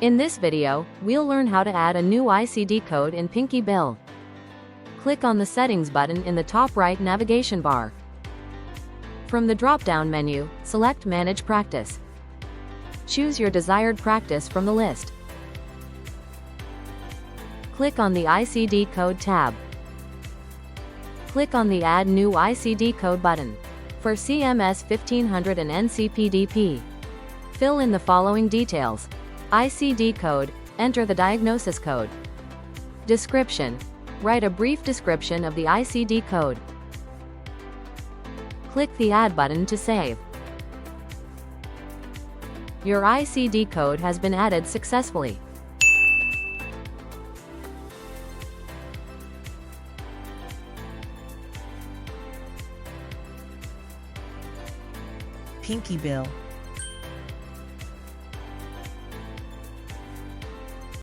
In this video, we'll learn how to add a new ICD code in PinkyBill. Click on the Settings button in the top right navigation bar. From the drop-down menu, select Manage Practice. Choose your desired practice from the list. Click on the ICD Code tab. Click on the Add New ICD Code button. For CMS 1500 and NCPDP, fill in the following details. ICD code, enter the diagnosis code. Description, write a brief description of the ICD code. Click the Add button to save. Your ICD code has been added successfully. PinkyBill.